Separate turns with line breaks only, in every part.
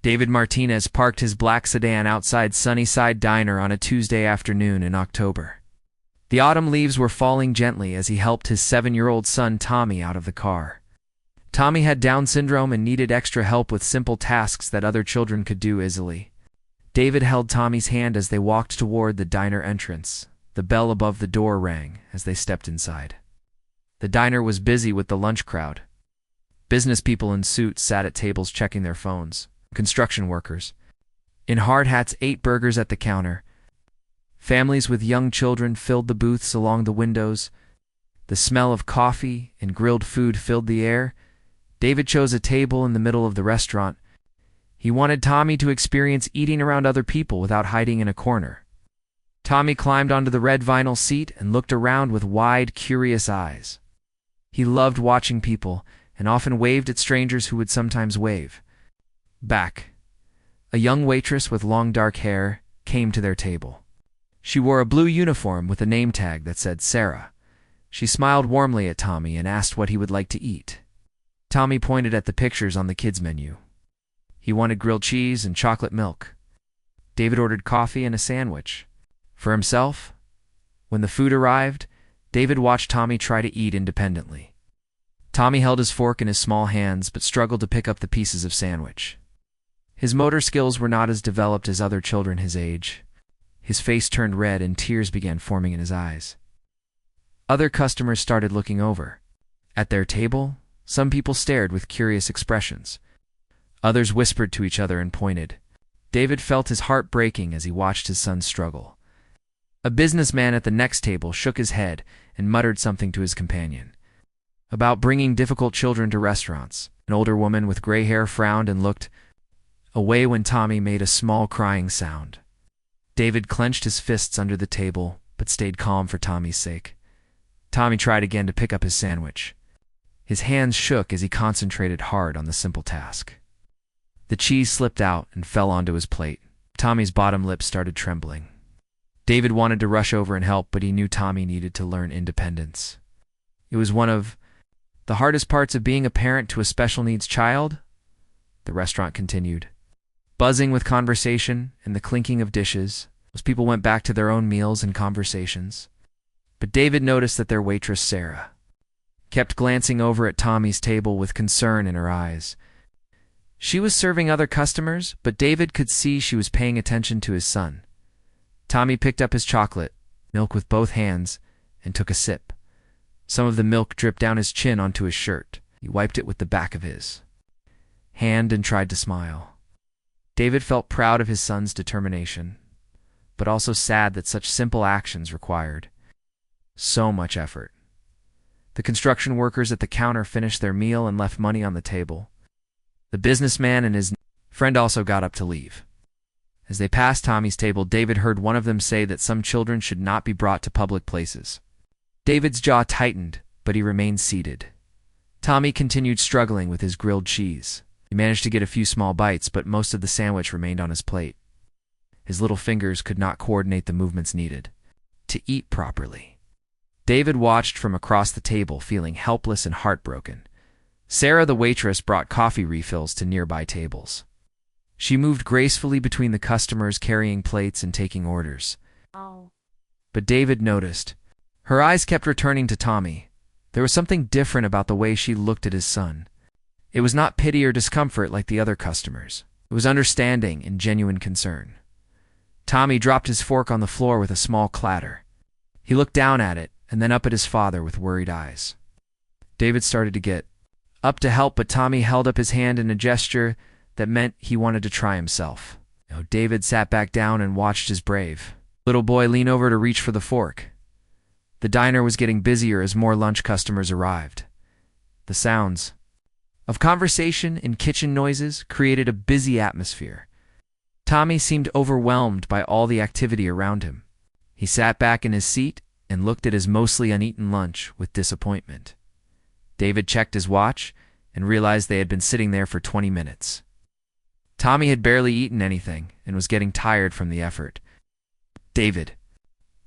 David Martinez parked his black sedan outside Sunnyside Diner on a Tuesday afternoon in October. The autumn leaves were falling gently as he helped his 7-year-old son Tommy out of the car. Tommy had Down syndrome and needed extra help with simple tasks that other children could do easily. David held Tommy's hand as they walked toward the diner entrance. The bell above the door rang as they stepped inside. The diner was busy with the lunch crowd. Business people in suits sat at tables checking their phones. Construction workers in hard hats ate burgers at the counter. Families with young children filled the booths along the windows. The smell of coffee and grilled food filled the air. David chose a table in the middle of the restaurant. He wanted Tommy to experience eating around other people without hiding in a corner. Tommy climbed onto the red vinyl seat and looked around with wide, curious eyes. He loved watching people and often waved at strangers who would sometimes wave back. A young waitress with long dark hair came to their table. She wore a blue uniform with a name tag that said Sarah. She smiled warmly at Tommy and asked what he would like to eat. Tommy pointed at the pictures on the kids' menu. He wanted grilled cheese and chocolate milk. David ordered coffee and a sandwich. For himself, when the food arrived, David watched Tommy try to eat independently. Tommy held his fork in his small hands but struggled to pick up the pieces of sandwich. His motor skills were not as developed as other children his age. His face turned red and tears began forming in his eyes. Other customers started looking over. At their table, some people stared with curious expressions. Others whispered to each other and pointed. David felt his heart breaking as he watched his son struggle. A businessman at the next table shook his head and muttered something to his companion about bringing difficult children to restaurants. An older woman with gray hair frowned and looked away when Tommy made a small crying sound. David clenched his fists under the table, but stayed calm for Tommy's sake. Tommy tried again to pick up his sandwich. His hands shook as he concentrated hard on the simple task. The cheese slipped out and fell onto his plate. Tommy's bottom lip started trembling. David wanted to rush over and help, but he knew Tommy needed to learn independence. It was one of the hardest parts of being a parent to a special needs child. The restaurant continued, buzzing with conversation and the clinking of dishes, as people went back to their own meals and conversations. But David noticed that their waitress, Sarah, kept glancing over at Tommy's table with concern in her eyes. She was serving other customers, but David could see she was paying attention to his son. Tommy picked up his chocolate milk with both hands and took a sip. Some of the milk dripped down his chin onto his shirt. He wiped it with the back of his hand and tried to smile. David felt proud of his son's determination, but also sad that such simple actions required so much effort. The construction workers at the counter finished their meal and left money on the table. The businessman and his friend also got up to leave. As they passed Tommy's table, David heard one of them say that some children should not be brought to public places. David's jaw tightened, but he remained seated. Tommy continued struggling with his grilled cheese. He managed to get a few small bites, but most of the sandwich remained on his plate. His little fingers could not coordinate the movements needed to eat properly. David watched from across the table, feeling helpless and heartbroken. Sarah, the waitress, brought coffee refills to nearby tables. She moved gracefully between the customers, carrying plates and taking orders. But David noticed. Her eyes kept returning to Tommy. There was something different about the way she looked at his son. It was not pity or discomfort like the other customers. It was understanding and genuine concern. Tommy dropped his fork on the floor with a small clatter. He looked down at it and then up at his father with worried eyes. David started to get up to help, but Tommy held up his hand in a gesture that meant he wanted to try himself. David sat back down and watched his brave little boy lean over to reach for the fork. The diner was getting busier as more lunch customers arrived. The sounds of conversation and kitchen noises created a busy atmosphere. Tommy seemed overwhelmed by all the activity around him. He sat back in his seat and looked at his mostly uneaten lunch with disappointment. David checked his watch and realized they had been sitting there for 20 minutes. Tommy had barely eaten anything and was getting tired from the effort. David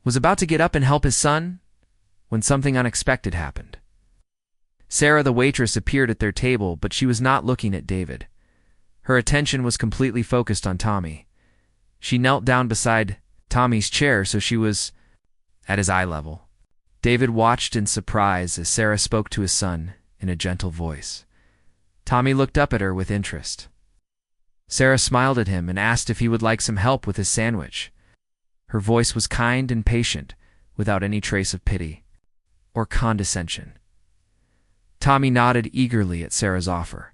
was about to get up and help his son when something unexpected happened. Sarah, the waitress, appeared at their table, but she was not looking at David. Her attention was completely focused on Tommy. She knelt down beside Tommy's chair so she was at his eye level. David watched in surprise as Sarah spoke to his son in a gentle voice. Tommy looked up at her with interest. Sarah smiled at him and asked if he would like some help with his sandwich. Her voice was kind and patient, without any trace of pity or condescension. Tommy nodded eagerly at Sarah's offer.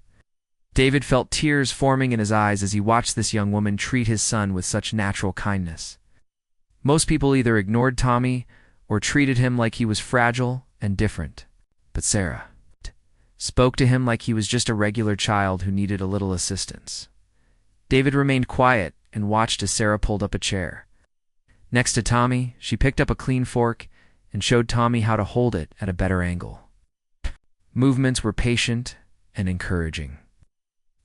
David felt tears forming in his eyes as he watched this young woman treat his son with such natural kindness. Most people either ignored Tommy or treated him like he was fragile and different, but Sarah spoke to him like he was just a regular child who needed a little assistance. David remained quiet and watched as Sarah pulled up a chair. Next to Tommy, she picked up a clean fork and showed Tommy how to hold it at a better angle. Movements were patient and encouraging.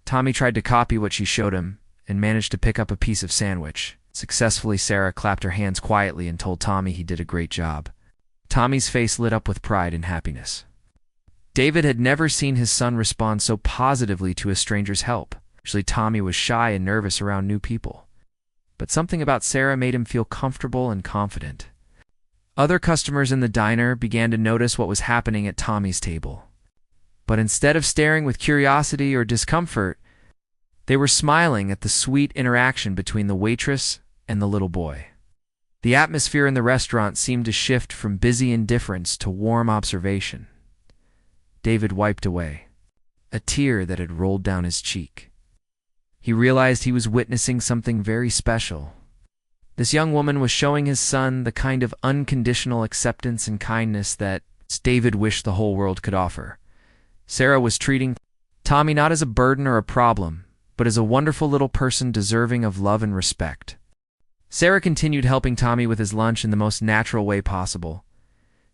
Tommy tried to copy what she showed him and managed to pick up a piece of sandwich. Successfully, Sarah clapped her hands quietly and told Tommy he did a great job. Tommy's face lit up with pride and happiness. David had never seen his son respond so positively to a stranger's help. Usually, Tommy was shy and nervous around new people. But something about Sarah made him feel comfortable and confident. Other customers in the diner began to notice what was happening at Tommy's table. But instead of staring with curiosity or discomfort, they were smiling at the sweet interaction between the waitress and the little boy. The atmosphere in the restaurant seemed to shift from busy indifference to warm observation. David wiped away a tear that had rolled down his cheek. He realized he was witnessing something very special. This young woman was showing his son the kind of unconditional acceptance and kindness that David wished the whole world could offer. Sarah was treating Tommy not as a burden or a problem, but as a wonderful little person deserving of love and respect. Sarah continued helping Tommy with his lunch in the most natural way possible.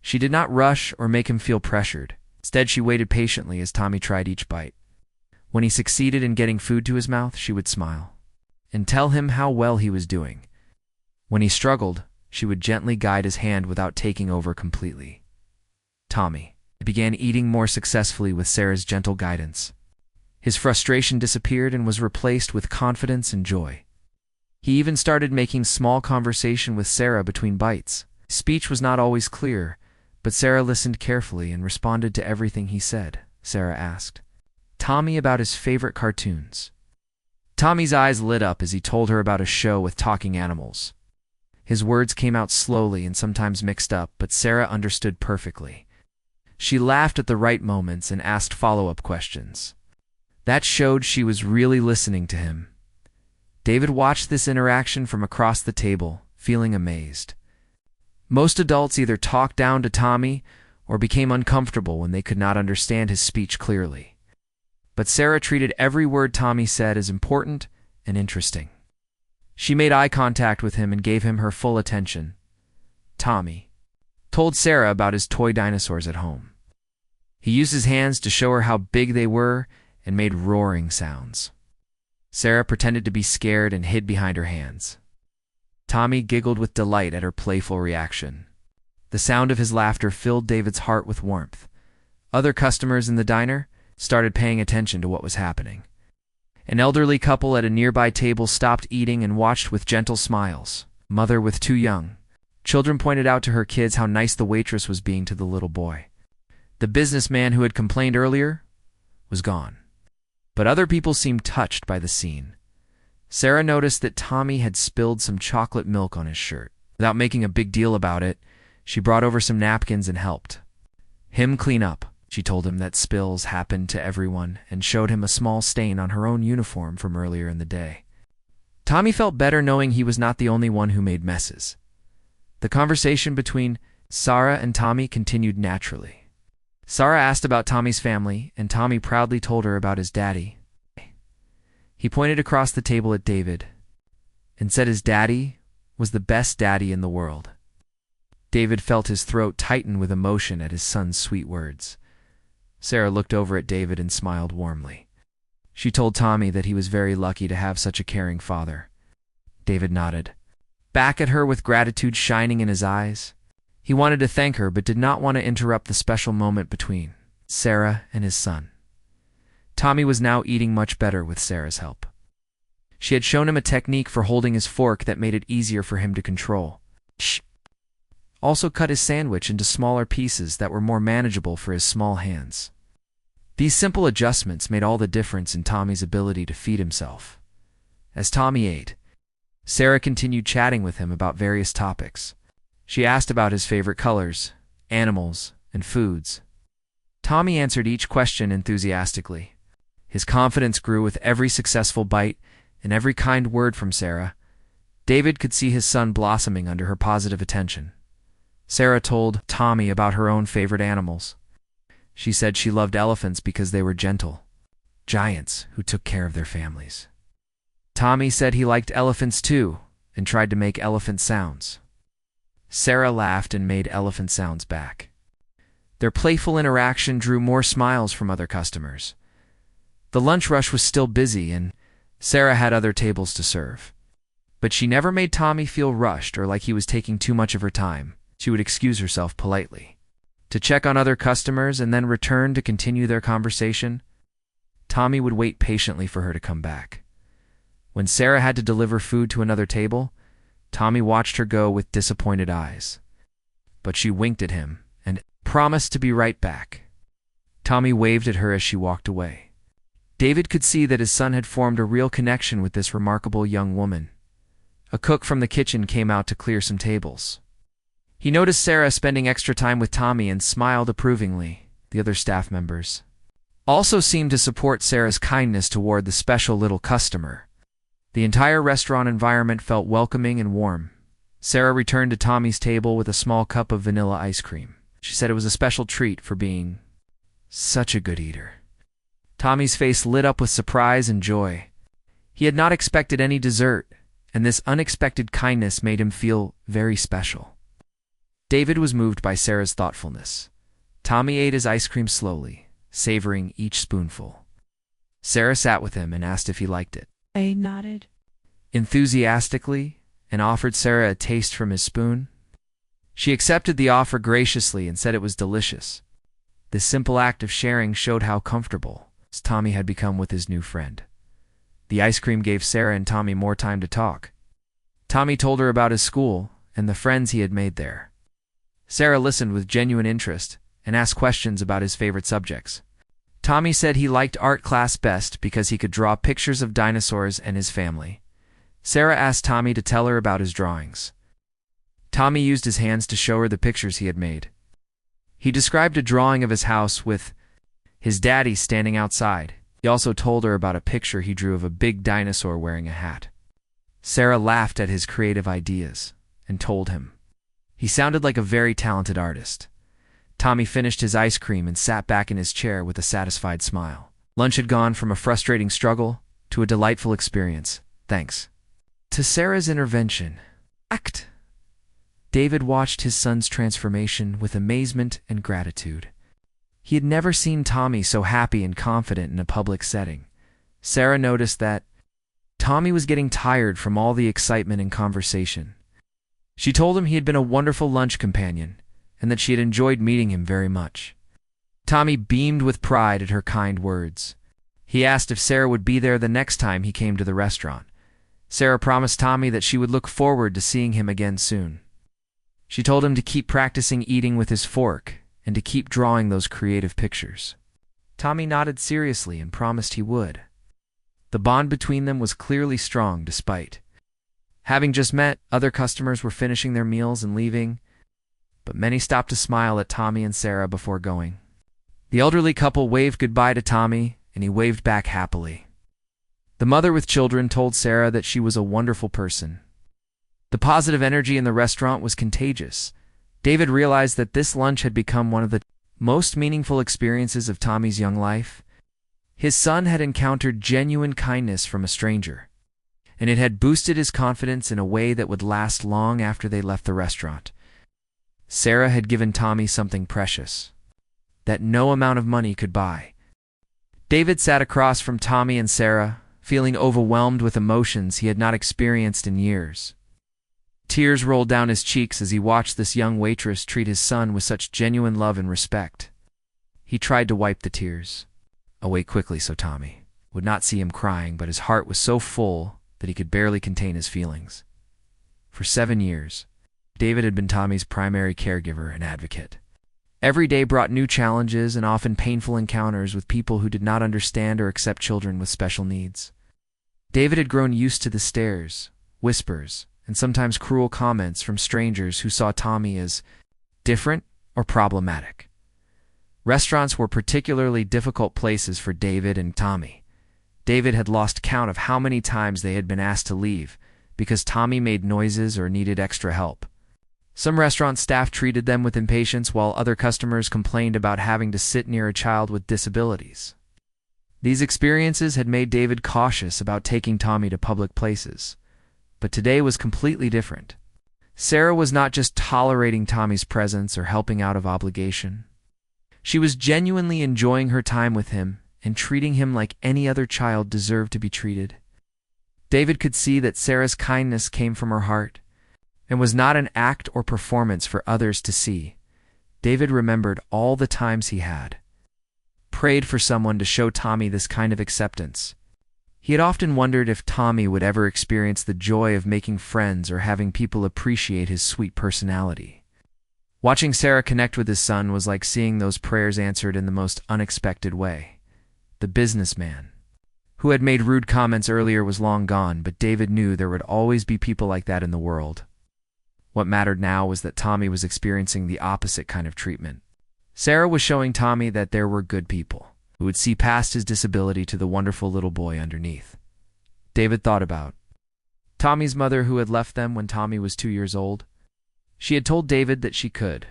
She did not rush or make him feel pressured. Instead, she waited patiently as Tommy tried each bite. When he succeeded in getting food to his mouth, she would smile and tell him how well he was doing. When he struggled, she would gently guide his hand without taking over completely. Tommy began eating more successfully with Sarah's gentle guidance. His frustration disappeared and was replaced with confidence and joy. He even started making small conversation with Sarah between bites. Speech was not always clear, but Sarah listened carefully and responded to everything he said. Sarah asked Tommy about his favorite cartoons. Tommy's eyes lit up as he told her about a show with talking animals. His words came out slowly and sometimes mixed up, but Sarah understood perfectly. She laughed at the right moments and asked follow-up questions. That showed she was really listening to him. David watched this interaction from across the table, feeling amazed. Most adults either talked down to Tommy or became uncomfortable when they could not understand his speech clearly. But Sarah treated every word Tommy said as important and interesting. She made eye contact with him and gave him her full attention. Tommy told Sarah about his toy dinosaurs at home. He used his hands to show her how big they were and made roaring sounds. Sarah pretended to be scared and hid behind her hands. Tommy giggled with delight at her playful reaction. The sound of his laughter filled David's heart with warmth. Other customers in the diner started paying attention to what was happening. An elderly couple at a nearby table stopped eating and watched with gentle smiles. Mother with two young children pointed out to her kids how nice the waitress was being to the little boy. The businessman who had complained earlier was gone. But other people seemed touched by the scene. Sarah noticed that Tommy had spilled some chocolate milk on his shirt. Without making a big deal about it, she brought over some napkins and helped him clean up. She told him that spills happened to everyone and showed him a small stain on her own uniform from earlier in the day. Tommy felt better knowing he was not the only one who made messes. The conversation between Sarah and Tommy continued naturally. Sarah asked about Tommy's family, and Tommy proudly told her about his daddy. He pointed across the table at David and said his daddy was the best daddy in the world. David felt his throat tighten with emotion at his son's sweet words. Sarah looked over at David and smiled warmly. She told Tommy that he was very lucky to have such a caring father. David nodded back at her with gratitude shining in his eyes. He wanted to thank her but did not want to interrupt the special moment between Sarah and his son. Tommy was now eating much better with Sarah's help. She had shown him a technique for holding his fork that made it easier for him to control. She also cut his sandwich into smaller pieces that were more manageable for his small hands. These simple adjustments made all the difference in Tommy's ability to feed himself. As Tommy ate, Sarah continued chatting with him about various topics. She asked about his favorite colors, animals, and foods. Tommy answered each question enthusiastically. His confidence grew with every successful bite and every kind word from Sarah. David could see his son blossoming under her positive attention. Sarah told Tommy about her own favorite animals. She said she loved elephants because they were gentle giants who took care of their families. Tommy said he liked elephants too and tried to make elephant sounds. Sarah laughed and made elephant sounds back. Their playful interaction drew more smiles from other customers. The lunch rush was still busy and Sarah had other tables to serve. But she never made Tommy feel rushed or like he was taking too much of her time. She would excuse herself politely to check on other customers and then return to continue their conversation. Tommy would wait patiently for her to come back. When Sarah had to deliver food to another table, Tommy watched her go with disappointed eyes. But she winked at him and promised to be right back. Tommy waved at her as she walked away. David could see that his son had formed a real connection with this remarkable young woman. A cook from the kitchen came out to clear some tables. He noticed Sarah spending extra time with Tommy and smiled approvingly. The other staff members also seemed to support Sarah's kindness toward the special little customer. The entire restaurant environment felt welcoming and warm. Sarah returned to Tommy's table with a small cup of vanilla ice cream. She said it was a special treat for being such a good eater. Tommy's face lit up with surprise and joy. He had not expected any dessert, and this unexpected kindness made him feel very special. David was moved by Sarah's thoughtfulness. Tommy ate his ice cream slowly, savoring each spoonful. Sarah sat with him and asked if he liked it.
I nodded
enthusiastically and offered Sarah a taste from his spoon. She accepted the offer graciously and said it was delicious. This simple act of sharing showed how comfortable Tommy had become with his new friend. The ice cream gave Sarah and Tommy more time to talk. Tommy told her about his school and the friends he had made there. Sarah listened with genuine interest and asked questions about his favorite subjects. Tommy said he liked art class best because he could draw pictures of dinosaurs and his family. Sarah asked Tommy to tell her about his drawings. Tommy used his hands to show her the pictures he had made. He described a drawing of his house with his daddy standing outside. He also told her about a picture he drew of a big dinosaur wearing a hat. Sarah laughed at his creative ideas and told him he sounded like a very talented artist. Tommy finished his ice cream and sat back in his chair with a satisfied smile. Lunch had gone from a frustrating struggle to a delightful experience, thanks to Sarah's intervention. David watched his son's transformation with amazement and gratitude. He had never seen Tommy so happy and confident in a public setting. Sarah noticed that Tommy was getting tired from all the excitement and conversation. She told him he had been a wonderful lunch companion and that she had enjoyed meeting him very much. Tommy beamed with pride at her kind words. He asked if Sarah would be there the next time he came to the restaurant. Sarah promised Tommy that she would look forward to seeing him again soon. She told him to keep practicing eating with his fork and to keep drawing those creative pictures. Tommy nodded seriously and promised he would. The bond between them was clearly strong despite having just met. Other customers were finishing their meals and leaving, but many stopped to smile at Tommy and Sarah before going. The elderly couple waved goodbye to Tommy, and he waved back happily. The mother with children told Sarah that she was a wonderful person. The positive energy in the restaurant was contagious. David realized that this lunch had become one of the most meaningful experiences of Tommy's young life. His son had encountered genuine kindness from a stranger, and it had boosted his confidence in a way that would last long after they left the restaurant. Sarah had given Tommy something precious that no amount of money could buy. David sat across from Tommy and Sarah, feeling overwhelmed with emotions he had not experienced in years. Tears rolled down his cheeks as he watched this young waitress treat his son with such genuine love and respect. He tried to wipe the tears away quickly so Tommy would not see him crying, but his heart was so full that he could barely contain his feelings. For 7 years, David had been Tommy's primary caregiver and advocate. Every day brought new challenges and often painful encounters with people who did not understand or accept children with special needs. David had grown used to the stares, whispers, and sometimes cruel comments from strangers who saw Tommy as different or problematic. Restaurants were particularly difficult places for David and Tommy. David had lost count of how many times they had been asked to leave because Tommy made noises or needed extra help. Some restaurant staff treated them with impatience, while other customers complained about having to sit near a child with disabilities. These experiences had made David cautious about taking Tommy to public places. But today was completely different. Sarah was not just tolerating Tommy's presence or helping out of obligation. She was genuinely enjoying her time with him and treating him like any other child deserved to be treated. David could see that Sarah's kindness came from her heart and was not an act or performance for others to see. David remembered all the times he had prayed for someone to show Tommy this kind of acceptance. He had often wondered if Tommy would ever experience the joy of making friends or having people appreciate his sweet personality. Watching Sarah connect with his son was like seeing those prayers answered in the most unexpected way. The businessman who had made rude comments earlier was long gone, but David knew there would always be people like that in the world. What mattered now was that Tommy was experiencing the opposite kind of treatment. Sarah was showing Tommy that there were good people who would see past his disability to the wonderful little boy underneath. David thought about Tommy's mother, who had left them when Tommy was 2 years old. She had told David that she could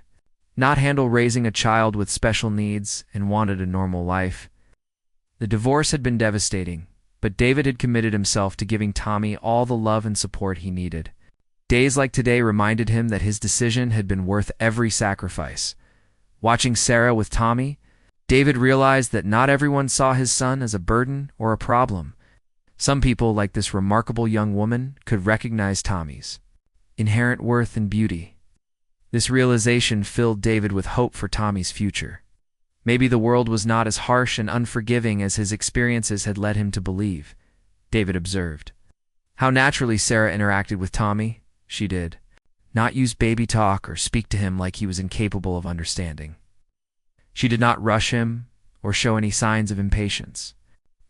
not handle raising a child with special needs and wanted a normal life. The divorce had been devastating, but David had committed himself to giving Tommy all the love and support he needed. Days like today reminded him that his decision had been worth every sacrifice. Watching Sarah with Tommy, David realized that not everyone saw his son as a burden or a problem. Some people, like this remarkable young woman, could recognize Tommy's inherent worth and beauty. This realization filled David with hope for Tommy's future. Maybe the world was not as harsh and unforgiving as his experiences had led him to believe, David observed. How naturally Sarah interacted with Tommy. She did not use baby talk or speak to him like he was incapable of understanding. She did not rush him or show any signs of impatience.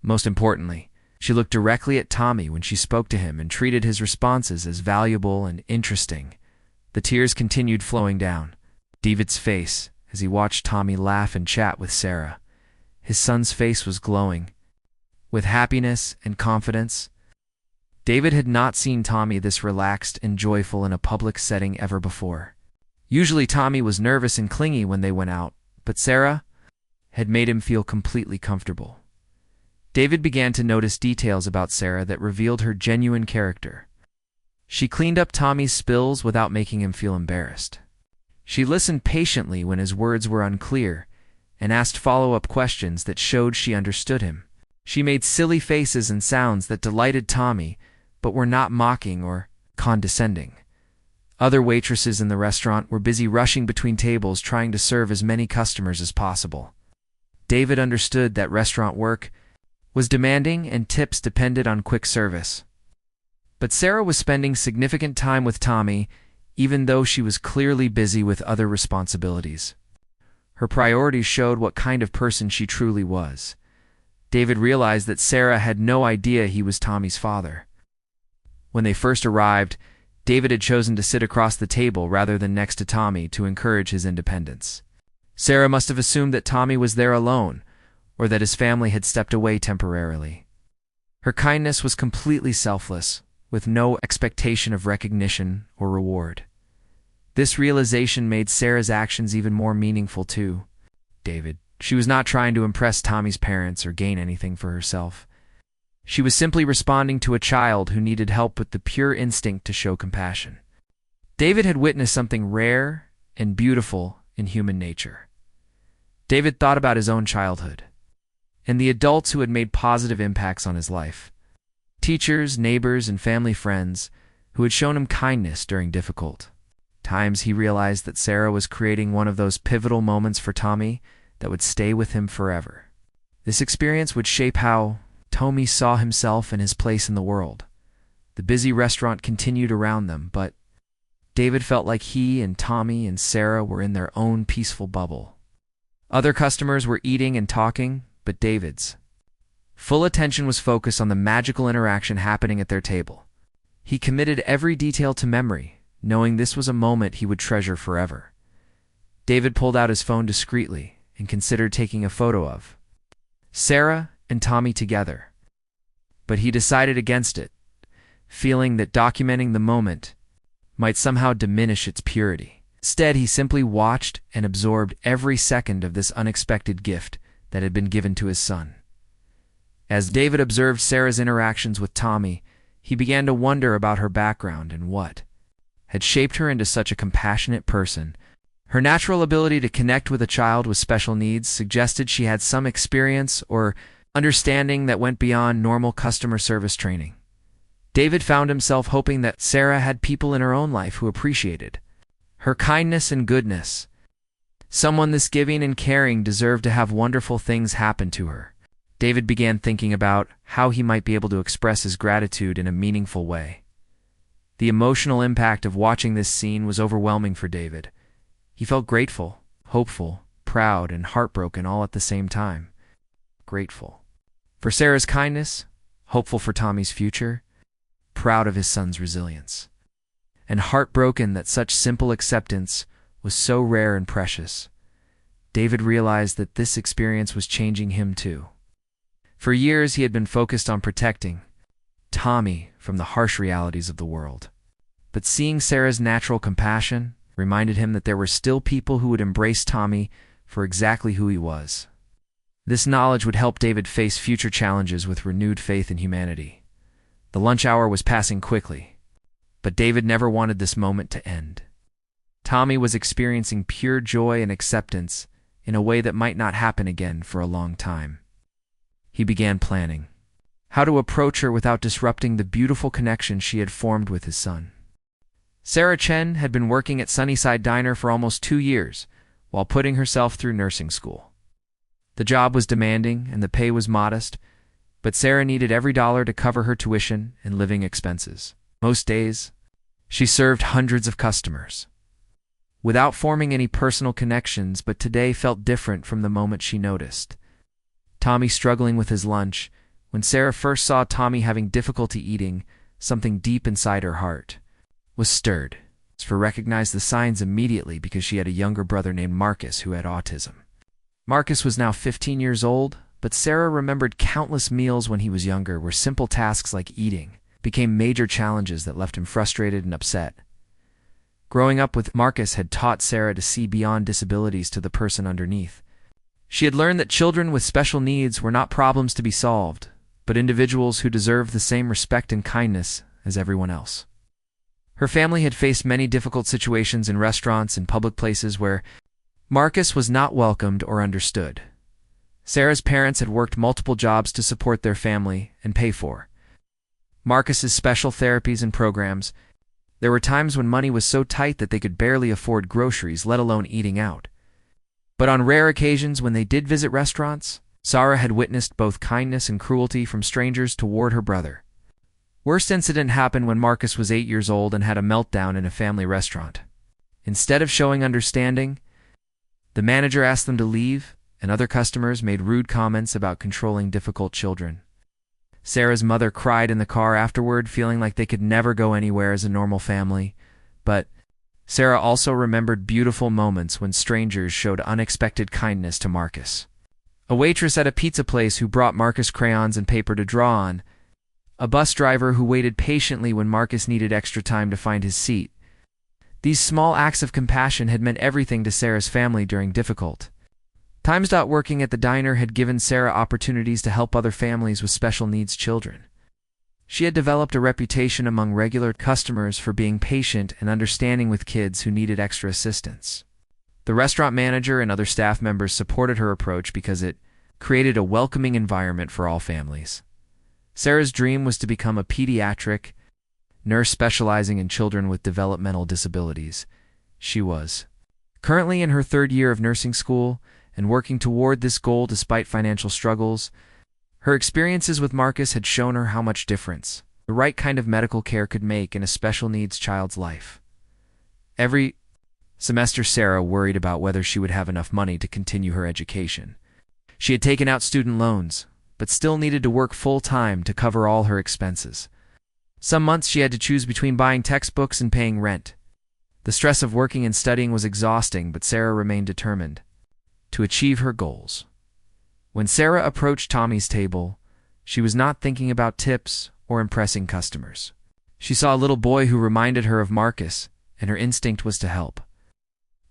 Most importantly, she looked directly at Tommy when she spoke to him and treated his responses as valuable and interesting. The tears continued flowing down David's face as he watched Tommy laugh and chat with Sarah. His son's face was glowing with happiness and confidence. David had not seen Tommy this relaxed and joyful in a public setting ever before. Usually Tommy was nervous and clingy when they went out, but Sarah had made him feel completely comfortable. David began to notice details about Sarah that revealed her genuine character. She cleaned up Tommy's spills without making him feel embarrassed. She listened patiently when his words were unclear and asked follow-up questions that showed she understood him. She made silly faces and sounds that delighted Tommy, but were not mocking or condescending. Other waitresses in the restaurant were busy rushing between tables trying to serve as many customers as possible. David understood that restaurant work was demanding and tips depended on quick service. But Sarah was spending significant time with Tommy, even though she was clearly busy with other responsibilities. Her priorities showed what kind of person she truly was. David realized that Sarah had no idea he was Tommy's father. When they first arrived, David had chosen to sit across the table rather than next to Tommy to encourage his independence. Sarah must have assumed that Tommy was there alone, or that his family had stepped away temporarily. Her kindness was completely selfless, with no expectation of recognition or reward. This realization made Sarah's actions even more meaningful to David. She was not trying to impress Tommy's parents or gain anything for herself. She was simply responding to a child who needed help with the pure instinct to show compassion. David had witnessed something rare and beautiful in human nature. David thought about his own childhood and the adults who had made positive impacts on his life. Teachers, neighbors, and family friends who had shown him kindness during difficult times. He realized that Sarah was creating one of those pivotal moments for Tommy that would stay with him forever. This experience would shape how Tommy saw himself and his place in the world. The busy restaurant continued around them, but David felt like he and Tommy and Sarah were in their own peaceful bubble. Other customers were eating and talking, but David's full attention was focused on the magical interaction happening at their table. He committed every detail to memory, knowing this was a moment he would treasure forever. David pulled out his phone discreetly and considered taking a photo of Sarah and Tommy together. But he decided against it, feeling that documenting the moment might somehow diminish its purity. Instead, he simply watched and absorbed every second of this unexpected gift that had been given to his son. As David observed Sarah's interactions with Tommy, he began to wonder about her background and what had shaped her into such a compassionate person. Her natural ability to connect with a child with special needs suggested she had some experience or understanding that went beyond normal customer service training. David found himself hoping that Sarah had people in her own life who appreciated her kindness and goodness. Someone this giving and caring deserved to have wonderful things happen to her. David began thinking about how he might be able to express his gratitude in a meaningful way. The emotional impact of watching this scene was overwhelming for David. He felt grateful, hopeful, proud, and heartbroken all at the same time. Grateful for Sarah's kindness, hopeful for Tommy's future, proud of his son's resilience, and heartbroken that such simple acceptance was so rare and precious. David realized that this experience was changing him too. For years, he had been focused on protecting Tommy from the harsh realities of the world. But seeing Sarah's natural compassion reminded him that there were still people who would embrace Tommy for exactly who he was. This knowledge would help David face future challenges with renewed faith in humanity. The lunch hour was passing quickly, but David never wanted this moment to end. Tommy was experiencing pure joy and acceptance in a way that might not happen again for a long time. He began planning how to approach her without disrupting the beautiful connection she had formed with his son. Sarah Chen had been working at Sunnyside Diner for almost 2 years while putting herself through nursing school. The job was demanding and the pay was modest, but Sarah needed every dollar to cover her tuition and living expenses. Most days, she served hundreds of customers without forming any personal connections, but today felt different from the moment she noticed Tommy struggling with his lunch. When Sarah first saw Tommy having difficulty eating, something deep inside her heart was stirred. She recognized the signs immediately because she had a younger brother named Marcus who had autism. Marcus was now 15 years old, but Sarah remembered countless meals when he was younger where simple tasks like eating became major challenges that left him frustrated and upset. Growing up with Marcus had taught Sarah to see beyond disabilities to the person underneath. She had learned that children with special needs were not problems to be solved, but individuals who deserved the same respect and kindness as everyone else. Her family had faced many difficult situations in restaurants and public places where Marcus was not welcomed or understood. Sarah's parents had worked multiple jobs to support their family and pay for Marcus's special therapies and programs. There were times when money was so tight that they could barely afford groceries, let alone eating out. But on rare occasions when they did visit restaurants, Sarah had witnessed both kindness and cruelty from strangers toward her brother. Worst incident happened when Marcus was 8 years old and had a meltdown in a family restaurant. Instead of showing understanding, the manager asked them to leave, and other customers made rude comments about controlling difficult children. Sarah's mother cried in the car afterward, feeling like they could never go anywhere as a normal family. But Sarah also remembered beautiful moments when strangers showed unexpected kindness to Marcus. A waitress at a pizza place who brought Marcus crayons and paper to draw on, a bus driver who waited patiently when Marcus needed extra time to find his seat. These small acts of compassion had meant everything to Sarah's family during difficult times. Working at the diner had given Sarah opportunities to help other families with special needs children. She had developed a reputation among regular customers for being patient and understanding with kids who needed extra assistance. The restaurant manager and other staff members supported her approach because it created a welcoming environment for all families. Sarah's dream was to become a pediatric nurse specializing in children with developmental disabilities. She was currently in her 3rd year of nursing school and working toward this goal despite financial struggles. Her experiences with Marcus had shown her how much difference the right kind of medical care could make in a special needs child's life. Every semester, Sarah worried about whether she would have enough money to continue her education. She had taken out student loans, but still needed to work full-time to cover all her expenses. Some months she had to choose between buying textbooks and paying rent. The stress of working and studying was exhausting, but Sarah remained determined to achieve her goals. When Sarah approached Tommy's table, she was not thinking about tips or impressing customers. She saw a little boy who reminded her of Marcus, and her instinct was to help.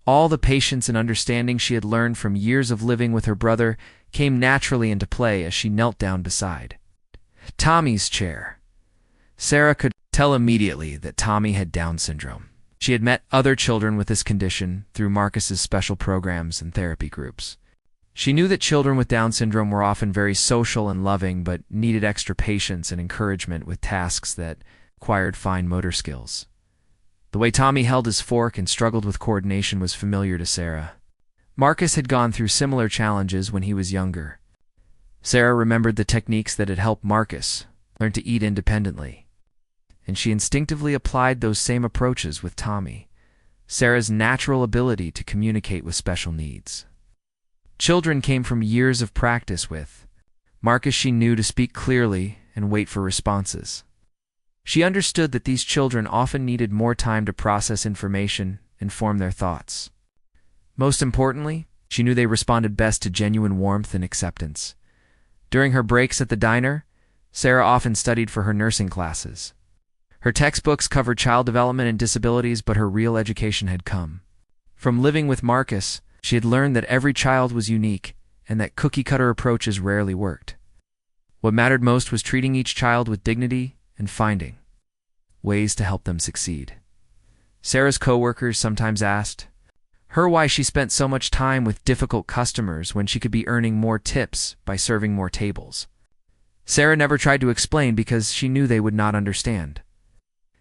All the patience and understanding she had learned from years of living with her brother came naturally into play as she knelt down beside Tommy's chair. Sarah could tell immediately that Tommy had Down syndrome. She had met other children with this condition through Marcus's special programs and therapy groups. She knew that children with Down syndrome were often very social and loving, but needed extra patience and encouragement with tasks that required fine motor skills. The way Tommy held his fork and struggled with coordination was familiar to Sarah. Marcus had gone through similar challenges when he was younger. Sarah remembered the techniques that had helped Marcus learn to eat independently, and she instinctively applied those same approaches with Tommy, Sarah's natural ability to communicate with special needs. Children came from years of practice with Marcus. She knew to speak clearly and wait for responses. She understood that these children often needed more time to process information and form their thoughts. Most importantly, she knew they responded best to genuine warmth and acceptance. During her breaks at the diner, Sarah often studied for her nursing classes. Her textbooks covered child development and disabilities, but her real education had come from living with Marcus. She had learned that every child was unique and that cookie-cutter approaches rarely worked. What mattered most was treating each child with dignity and finding ways to help them succeed. Sarah's coworkers sometimes asked her why she spent so much time with difficult customers when she could be earning more tips by serving more tables. Sarah never tried to explain because she knew they would not understand.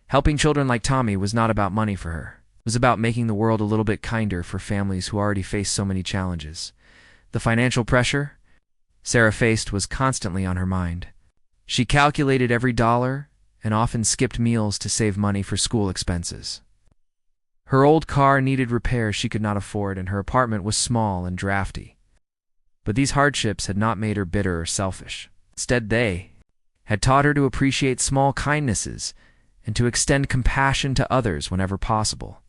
Helping children like Tommy was not about money for her. It was about making the world a little bit kinder for families who already faced so many challenges. The financial pressure Sarah faced was constantly on her mind. She calculated every dollar and often skipped meals to save money for school expenses. Her old car needed repairs she could not afford, and her apartment was small and drafty. But these hardships had not made her bitter or selfish. Instead, they had taught her to appreciate small kindnesses and to extend compassion to others whenever possible.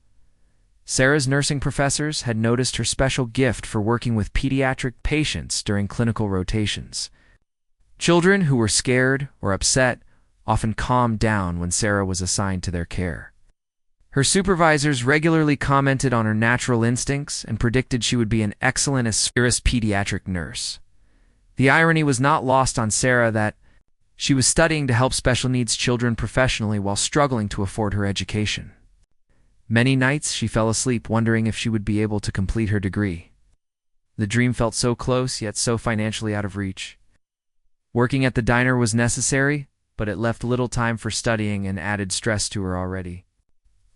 Sarah's nursing professors had noticed her special gift for working with pediatric patients during clinical rotations. Children who were scared or upset often calmed down when Sarah was assigned to their care. Her supervisors regularly commented on her natural instincts and predicted she would be an excellent pediatric nurse. The irony was not lost on Sarah that she was studying to help special needs children professionally while struggling to afford her education. Many nights she fell asleep wondering if she would be able to complete her degree. The dream felt so close, yet so financially out of reach. Working at the diner was necessary, but it left little time for studying and added stress to her already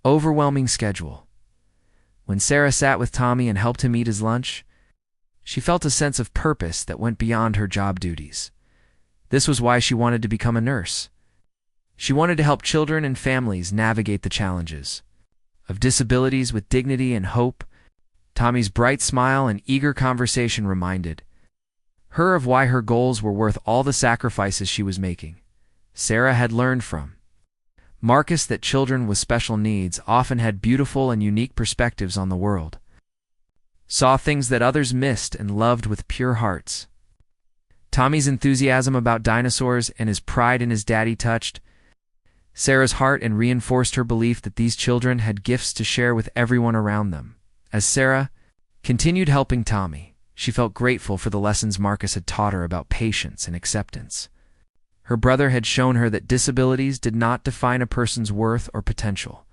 overwhelming schedule. When Sarah sat with Tommy and helped him eat his lunch, she felt a sense of purpose that went beyond her job duties. This was why she wanted to become a nurse. She wanted to help children and families navigate the challenges of disabilities with dignity and hope. Tommy's bright smile and eager conversation reminded her of why her goals were worth all the sacrifices she was making. Sarah had learned from Marcus that children with special needs often had beautiful and unique perspectives on the world, saw things that others missed, and loved with pure hearts. Tommy's enthusiasm about dinosaurs and his pride in his daddy touched Sarah's heart and reinforced her belief that these children had gifts to share with everyone around them. As Sarah continued helping Tommy, she felt grateful for the lessons Marcus had taught her about patience and acceptance. Her brother had shown her that disabilities did not define a person's worth or potential.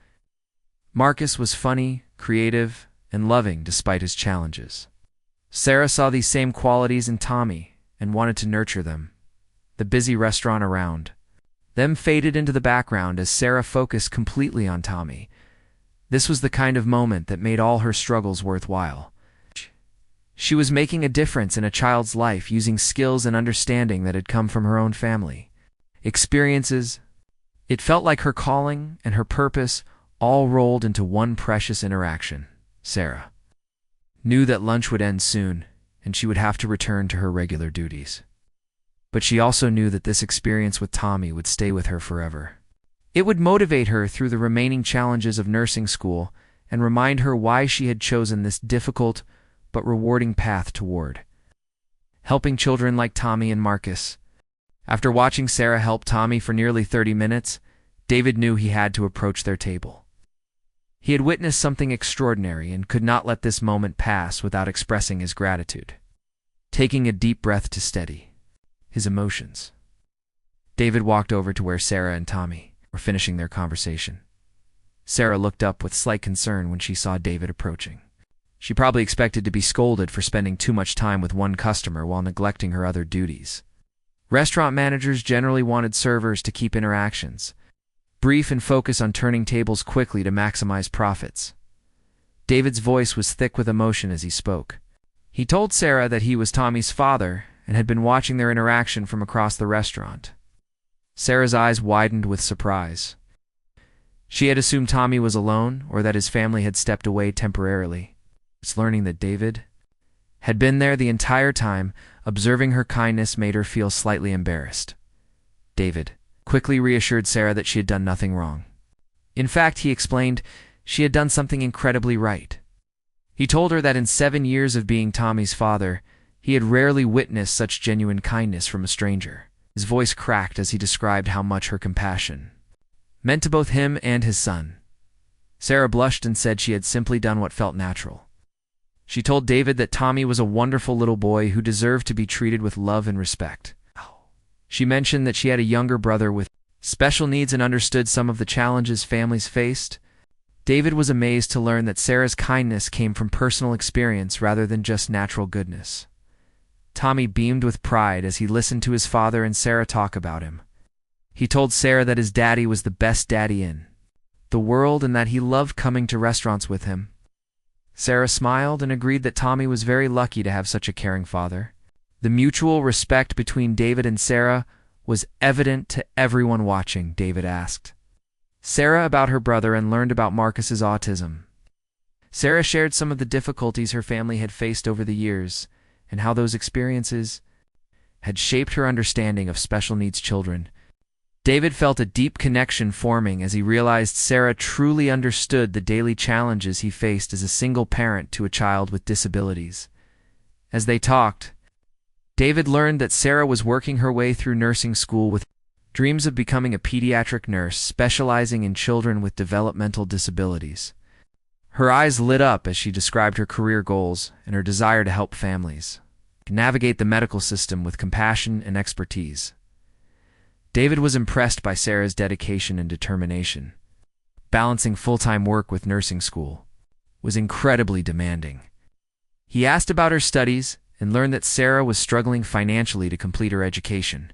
Marcus was funny, creative, and loving despite his challenges. Sarah saw these same qualities in Tommy and wanted to nurture them. The busy restaurant around them faded into the background as Sarah focused completely on Tommy. This was the kind of moment that made all her struggles worthwhile. She was making a difference in a child's life using skills and understanding that had come from her own family experiences. It felt like her calling and her purpose all rolled into one precious interaction. Sarah knew that lunch would end soon, and she would have to return to her regular duties. But she also knew that this experience with Tommy would stay with her forever. It would motivate her through the remaining challenges of nursing school and remind her why she had chosen this difficult but rewarding path toward helping children like Tommy and Marcus. After watching Sarah help Tommy for nearly 30 minutes, David knew he had to approach their table. He had witnessed something extraordinary and could not let this moment pass without expressing his gratitude. Taking a deep breath to steady his emotions, David walked over to where Sarah and Tommy were finishing their conversation. Sarah looked up with slight concern when she saw David approaching. She probably expected to be scolded for spending too much time with one customer while neglecting her other duties. Restaurant managers generally wanted servers to keep interactions brief and focus on turning tables quickly to maximize profits. David's voice was thick with emotion as he spoke. He told Sarah that he was Tommy's father and had been watching their interaction from across the restaurant. Sarah's eyes widened with surprise. She had assumed Tommy was alone or that his family had stepped away temporarily. It's learning that David had been there the entire time, observing her kindness made her feel slightly embarrassed. David quickly reassured Sarah that she had done nothing wrong. In fact, he explained, she had done something incredibly right. He told her that in 7 years of being Tommy's father, he had rarely witnessed such genuine kindness from a stranger. His voice cracked as he described how much her compassion meant to both him and his son. Sarah blushed and said she had simply done what felt natural. She told David that Tommy was a wonderful little boy who deserved to be treated with love and respect. She mentioned that she had a younger brother with special needs and understood some of the challenges families faced. David was amazed to learn that Sarah's kindness came from personal experience rather than just natural goodness. Tommy beamed with pride as he listened to his father and Sarah talk about him. He told Sarah that his daddy was the best daddy in the world and that he loved coming to restaurants with him. Sarah smiled and agreed that Tommy was very lucky to have such a caring father. The mutual respect between David and Sarah was evident to everyone watching. David asked Sarah about her brother and learned about Marcus's autism. Sarah shared some of the difficulties her family had faced over the years and how those experiences had shaped her understanding of special needs children. David felt a deep connection forming as he realized Sarah truly understood the daily challenges he faced as a single parent to a child with disabilities. As they talked, David learned that Sarah was working her way through nursing school with dreams of becoming a pediatric nurse specializing in children with developmental disabilities. Her eyes lit up as she described her career goals and her desire to help families navigate the medical system with compassion and expertise. David was impressed by Sarah's dedication and determination. Balancing full-time work with nursing school was incredibly demanding. He asked about her studies and learned that Sarah was struggling financially to complete her education.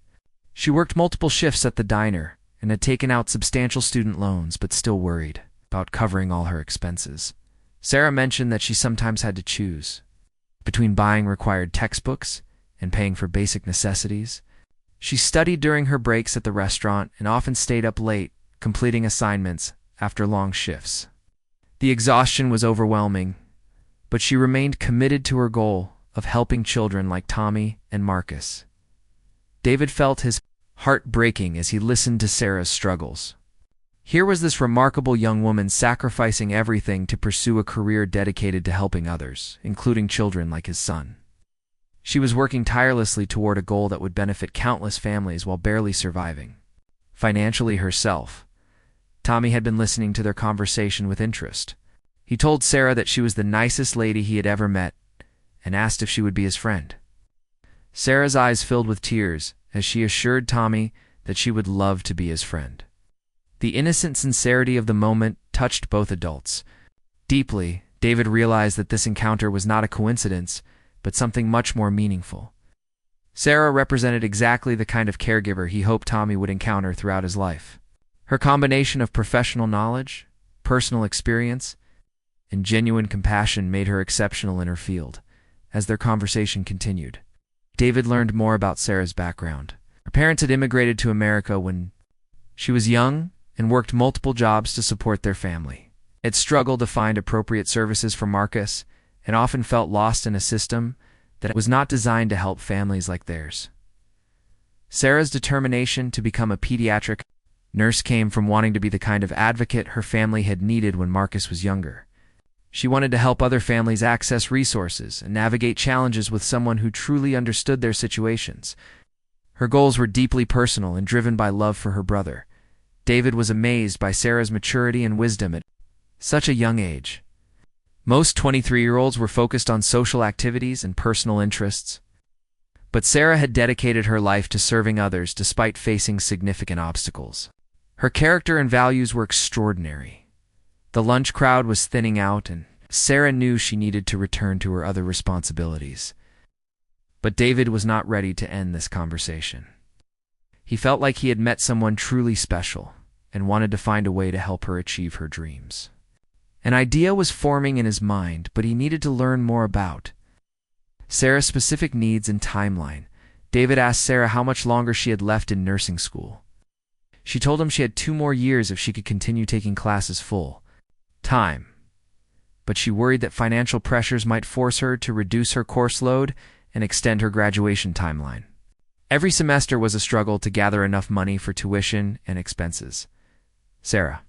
She worked multiple shifts at the diner and had taken out substantial student loans but still worried about covering all her expenses. Sarah mentioned that she sometimes had to choose between buying required textbooks and paying for basic necessities. She studied during her breaks at the restaurant and often stayed up late, completing assignments after long shifts. The exhaustion was overwhelming, but she remained committed to her goal of helping children like Tommy and Marcus. David felt his heart breaking as he listened to Sarah's struggles. Here was this remarkable young woman sacrificing everything to pursue a career dedicated to helping others, including children like his son. She was working tirelessly toward a goal that would benefit countless families while barely surviving financially herself. Tommy had been listening to their conversation with interest. He told Sarah that she was the nicest lady he had ever met and asked if she would be his friend. Sarah's eyes filled with tears as she assured Tommy that she would love to be his friend. The innocent sincerity of the moment touched both adults. Deeply, David realized that this encounter was not a coincidence, but something much more meaningful. Sarah represented exactly the kind of caregiver he hoped Tommy would encounter throughout his life. Her combination of professional knowledge, personal experience, and genuine compassion made her exceptional in her field. As their conversation continued, David learned more about Sarah's background. Her parents had immigrated to America when She was young and worked multiple jobs to support their family. It struggled to find appropriate services for Marcus and often felt lost in a system that was not designed to help families like theirs. Sarah's determination to become a pediatric nurse came from wanting to be the kind of advocate her family had needed when Marcus was younger. She wanted to help other families access resources and navigate challenges with someone who truly understood their situations. Her goals were deeply personal and driven by love for her brother. David was amazed by Sarah's maturity and wisdom at such a young age. Most 23-year-olds were focused on social activities and personal interests, but Sarah had dedicated her life to serving others despite facing significant obstacles. Her character and values were extraordinary. The lunch crowd was thinning out, and Sarah knew she needed to return to her other responsibilities. But David was not ready to end this conversation. He felt like he had met someone truly special and wanted to find a way to help her achieve her dreams. An idea was forming in his mind, but he needed to learn more about Sarah's specific needs and timeline. David asked Sarah how much longer she had left in nursing school. She told him she had 2 more years if she could continue taking classes full time, but she worried that financial pressures might force her to reduce her course load and extend her graduation timeline. Every semester was a struggle to gather enough money for tuition and expenses. Sarah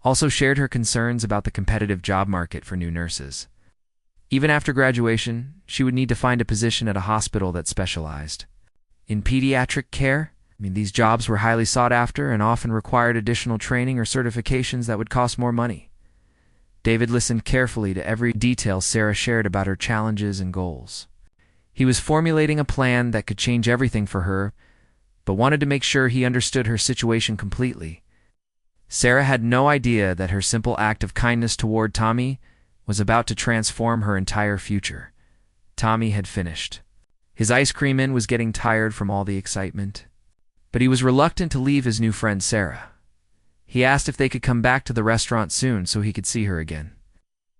also shared her concerns about the competitive job market for new nurses. Even after graduation, she would need to find a position at a hospital that specialized in pediatric care. These jobs were highly sought after and often required additional training or certifications that would cost more money. David listened carefully to every detail Sarah shared about her challenges and goals. He was formulating a plan that could change everything for her, but wanted to make sure he understood her situation completely. Sarah had no idea that her simple act of kindness toward Tommy was about to transform her entire future. Tommy had finished. His ice cream man was getting tired from all the excitement, but he was reluctant to leave his new friend Sarah. He asked if they could come back to the restaurant soon so he could see her again.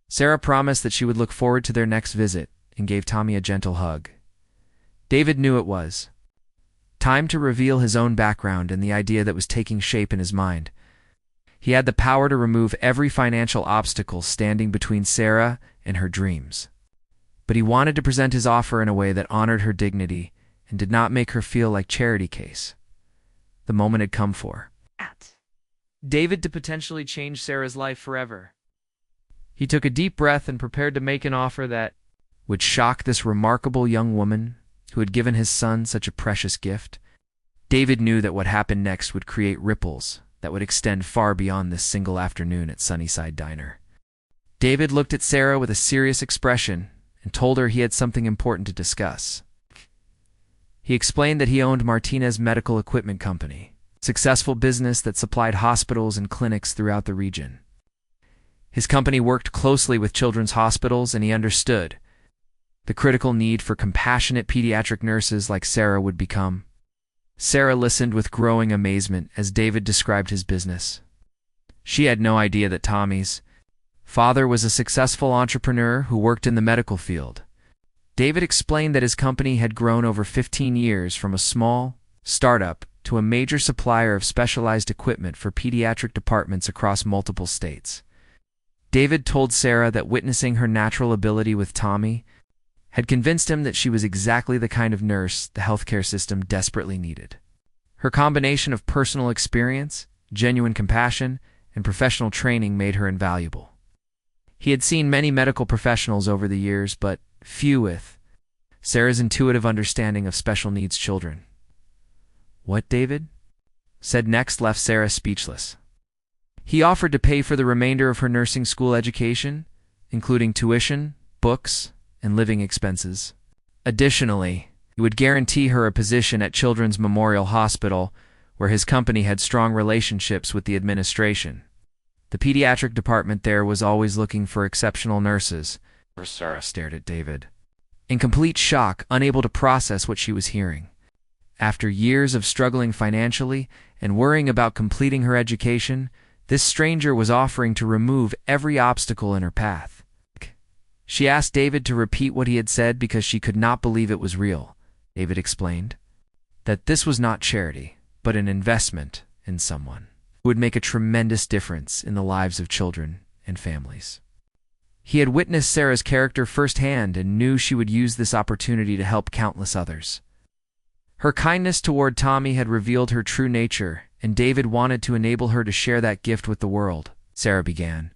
Sarah promised that she would look forward to their next visit and gave Tommy a gentle hug. David knew it was time to reveal his own background and the idea that was taking shape in his mind. He had the power to remove every financial obstacle standing between Sarah and her dreams. But he wanted to present his offer in a way that honored her dignity and did not make her feel like charity case. The moment had come for David to potentially change Sarah's life forever. He took a deep breath and prepared to make an offer that would shock this remarkable young woman who had given his son such a precious gift. David knew that what happened next would create ripples that would extend far beyond this single afternoon at Sunnyside Diner. David looked at Sarah with a serious expression and told her he had something important to discuss. He explained that he owned Martinez Medical Equipment Company, a successful business that supplied hospitals and clinics throughout the region. His company worked closely with children's hospitals, and he understood the critical need for compassionate pediatric nurses like Sarah would become. Sarah listened with growing amazement as David described his business. She had no idea that Tommy's father was a successful entrepreneur who worked in the medical field. David explained that his company had grown over 15 years from a small startup to a major supplier of specialized equipment for pediatric departments across multiple states. David told Sarah that witnessing her natural ability with Tommy had convinced him that she was exactly the kind of nurse the healthcare system desperately needed. Her combination of personal experience, genuine compassion, and professional training made her invaluable. He had seen many medical professionals over the years, but few with Sarah's intuitive understanding of special needs children. What David said next left Sarah speechless. He offered to pay for the remainder of her nursing school education, including tuition, books, and living expenses. Additionally, he would guarantee her a position at Children's Memorial Hospital, where his company had strong relationships with the administration. The pediatric department there was always looking for exceptional nurses. Sarah stared at David, in complete shock, unable to process what she was hearing. After years of struggling financially and worrying about completing her education, this stranger was offering to remove every obstacle in her path. She asked David to repeat what he had said because she could not believe it was real. David explained that this was not charity, but an investment, in someone who would make a tremendous difference in the lives of children and families. He had witnessed Sarah's character firsthand and knew she would use this opportunity to help countless others. Her kindness toward Tommy had revealed her true nature, and David wanted to enable her to share that gift with the world. Sarah began,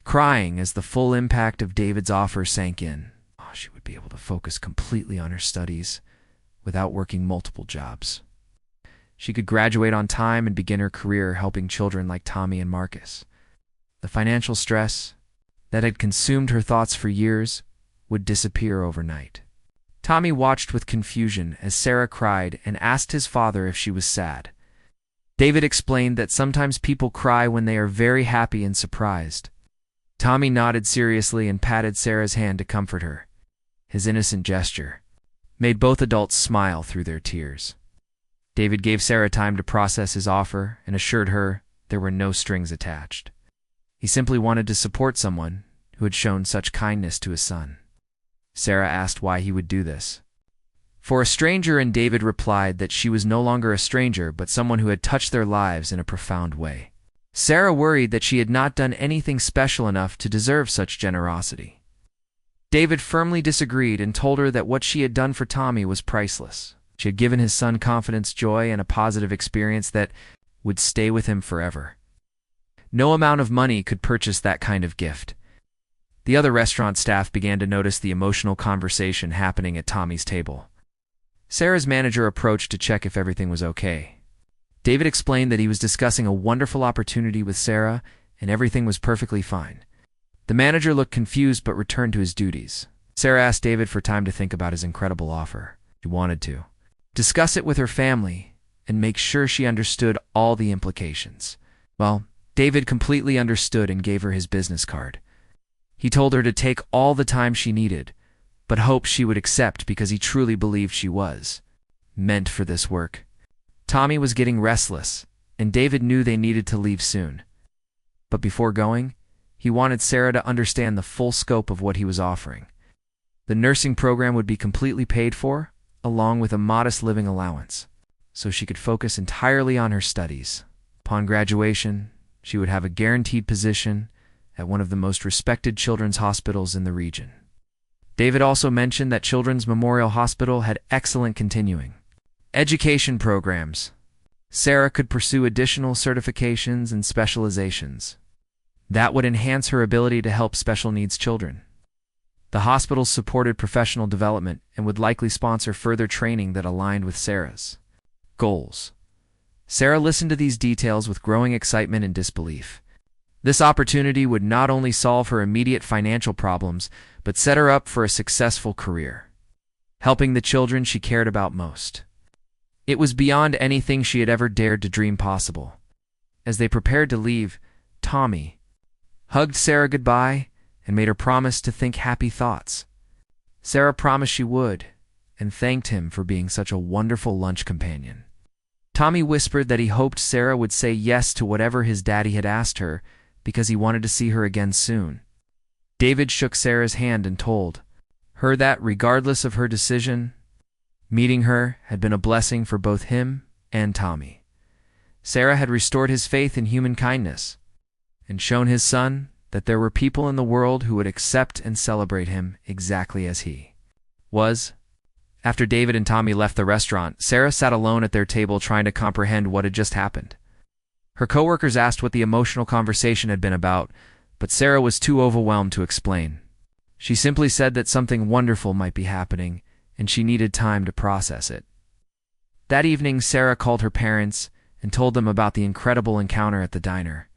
crying as the full impact of David's offer sank in. She would be able to focus completely on her studies without working multiple jobs. She could graduate on time and begin her career helping children like Tommy and Marcus. The financial stress that had consumed her thoughts for years would disappear overnight. Tommy watched with confusion as Sarah cried and asked his father if she was sad. David explained that sometimes people cry when they are very happy and surprised. Tommy nodded seriously and patted Sarah's hand to comfort her. His innocent gesture made both adults smile through their tears. David gave Sarah time to process his offer and assured her there were no strings attached. He simply wanted to support someone who had shown such kindness to his son. Sarah asked why he would do this. For a stranger, and David replied that she was no longer a stranger but someone who had touched their lives in a profound way. Sarah worried that she had not done anything special enough to deserve such generosity. David firmly disagreed and told her that what she had done for Tommy was priceless. She had given his son confidence, joy, and a positive experience that would stay with him forever. No amount of money could purchase that kind of gift. The other restaurant staff began to notice the emotional conversation happening at Tommy's table. Sarah's manager approached to check if everything was okay. David explained that he was discussing a wonderful opportunity with Sarah and everything was perfectly fine. The manager looked confused but returned to his duties. Sarah asked David for time to think about his incredible offer. She wanted to discuss it with her family and make sure she understood all the implications. Well, David completely understood and gave her his business card. He told her to take all the time she needed, but hoped she would accept because he truly believed she was meant for this work. Tommy was getting restless, and David knew they needed to leave soon. But before going, he wanted Sarah to understand the full scope of what he was offering. The nursing program would be completely paid for, along with a modest living allowance, so she could focus entirely on her studies. Upon graduation, she would have a guaranteed position at one of the most respected children's hospitals in the region. David also mentioned that Children's Memorial Hospital had excellent continuing education programs. Sarah could pursue additional certifications and specializations that would enhance her ability to help special needs children. The hospital supported professional development and would likely sponsor further training that aligned with Sarah's goals. Sarah listened to these details with growing excitement and disbelief. This opportunity would not only solve her immediate financial problems, but set her up for a successful career, helping the children she cared about most. It was beyond anything she had ever dared to dream possible. As they prepared to leave, Tommy hugged Sarah goodbye and made her promise to think happy thoughts. Sarah promised she would, and thanked him for being such a wonderful lunch companion. Tommy whispered that he hoped Sarah would say yes to whatever his daddy had asked her, because he wanted to see her again soon. David shook Sarah's hand and told her that, regardless of her decision, meeting her had been a blessing for both him and Tommy. Sarah had restored his faith in human kindness and shown his son that there were people in the world who would accept and celebrate him exactly as he was. After David and Tommy left the restaurant, Sarah sat alone at their table trying to comprehend what had just happened. Her coworkers asked what the emotional conversation had been about, but Sarah was too overwhelmed to explain. She simply said that something wonderful might be happening, and she needed time to process it. That evening, Sarah called her parents and told them about the incredible encounter at the diner.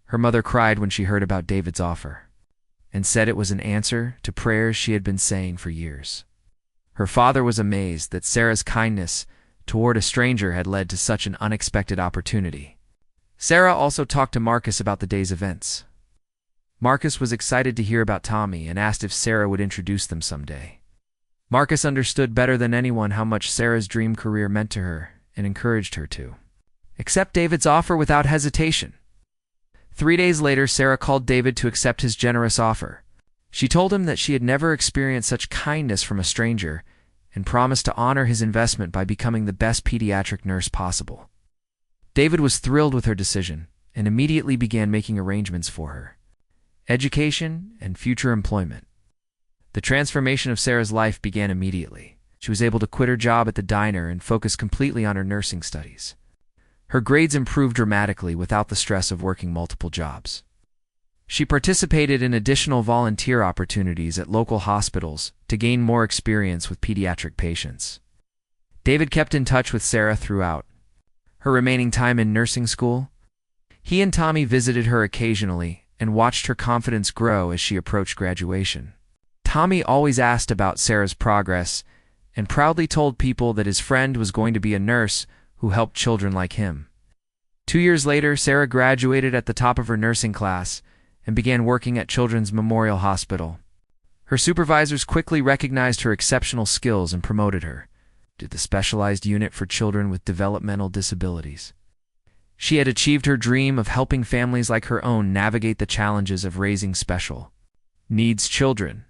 Her mother cried when she heard about David's offer, and said it was an answer to prayers she had been saying for years. Her father was amazed that Sarah's kindness toward a stranger had led to such an unexpected opportunity. Sarah also talked to Marcus about the day's events. Marcus was excited to hear about Tommy and asked if Sarah would introduce them someday. Marcus understood better than anyone how much Sarah's dream career meant to her and encouraged her to accept David's offer without hesitation. 3 days later, Sarah called David to accept his generous offer. She told him that she had never experienced such kindness from a stranger and promised to honor his investment by becoming the best pediatric nurse possible. David was thrilled with her decision and immediately began making arrangements for her education and future employment. The transformation of Sarah's life began immediately. She was able to quit her job at the diner and focus completely on her nursing studies. Her grades improved dramatically without the stress of working multiple jobs. She participated in additional volunteer opportunities at local hospitals to gain more experience with pediatric patients. David kept in touch with Sarah throughout her remaining time in nursing school. He and Tommy visited her occasionally and watched her confidence grow as she approached graduation. Tommy always asked about Sarah's progress and proudly told people that his friend was going to be a nurse who helped children like him. 2 years later, Sarah graduated at the top of her nursing class and began working at Children's Memorial Hospital. Her supervisors quickly recognized her exceptional skills and promoted her to the specialized unit for children with developmental disabilities. She had achieved her dream of helping families like her own navigate the challenges of raising special needs children.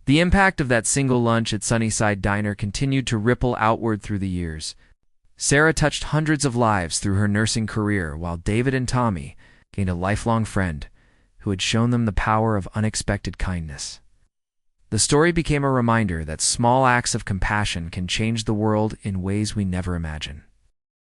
The impact of that single lunch at Sunnyside Diner continued to ripple outward through the years. Sarah touched hundreds of lives through her nursing career, while David and Tommy gained a lifelong friend who had shown them the power of unexpected kindness. The story became a reminder that small acts of compassion can change the world in ways we never imagine.